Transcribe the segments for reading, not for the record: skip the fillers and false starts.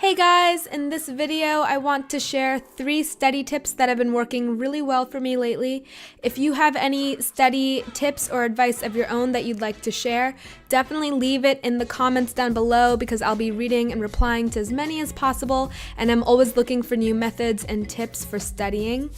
Hey guys, in this video I want to share 3 study tips that have been working really well for me lately. If you have any study tips or advice of your own that you'd like to share, definitely leave it in the comments down below because I'll be reading and replying to as many as possible, and I'm always looking for new methods and tips for studying.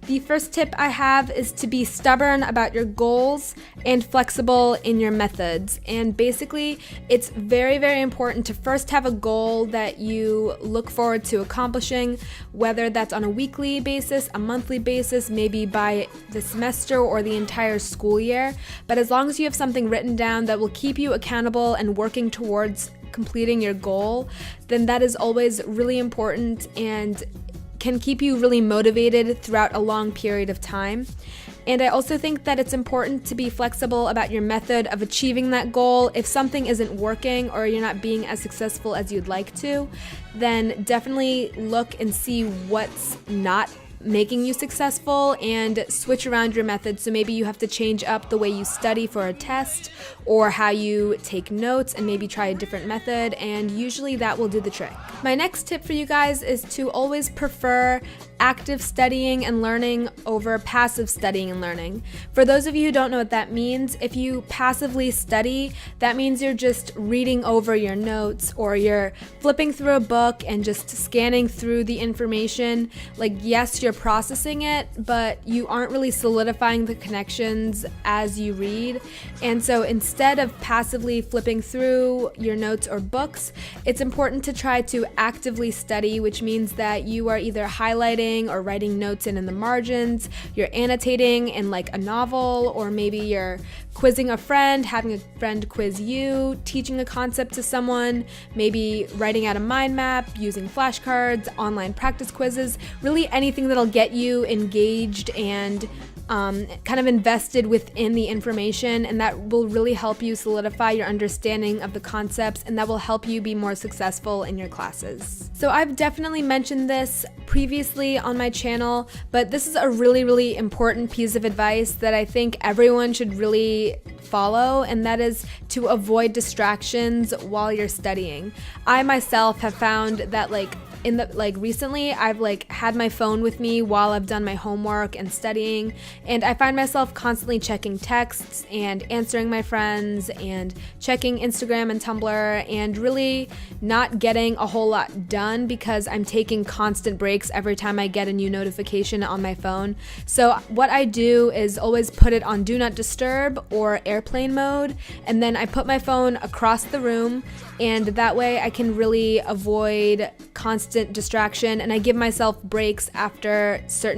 The first tip I have is to be stubborn about your goals and flexible in your methods. And basically, it's very, very important to first have a goal that you look forward to accomplishing, whether that's on a weekly basis, a monthly basis, maybe by the semester or the entire school year. But as long as you have something written down that will keep you accountable and working towards completing your goal, then that is always really important and can keep you really motivated throughout a long period of time. And I also think that it's important to be flexible about your method of achieving that goal. If something isn't working or you're not being as successful as you'd like to, then definitely look and see what's not making you successful and switch around your method. So maybe you have to change up the way you study for a test or how you take notes and maybe try a different method, and usually that will do the trick. My next tip for you guys is to always prefer active studying and learning over passive studying and learning. For those of you who don't know what that means, if you passively study, that means you're just reading over your notes or you're flipping through a book and just scanning through the information. Like, yes, you're processing it, but you aren't really solidifying the connections as you read. And so instead of passively flipping through your notes or books, it's important to try to actively study, which means that you are either highlighting or writing notes in the margins, you're annotating in like a novel, or maybe you're quizzing a friend, having a friend quiz you, teaching a concept to someone, maybe writing out a mind map, using flashcards, online practice quizzes, really anything that'll get you engaged and kind of invested within the information, and that will really help you solidify your understanding of the concepts, and that will help you be more successful in your classes. So I've definitely mentioned this previously on my channel, but this is a really, really important piece of advice that I think everyone should really follow, and that is to avoid distractions while you're studying. I myself have found that recently I've had my phone with me while I've done my homework and studying, and I find myself constantly checking texts and answering my friends and checking Instagram and Tumblr, and really not getting a whole lot done because I'm taking constant breaks every time I get a new notification on my phone. So what I do is always put it on do not disturb or airplane mode, and then I put my phone across the room, and that way I can really avoid constant distraction, and I give myself breaks after certain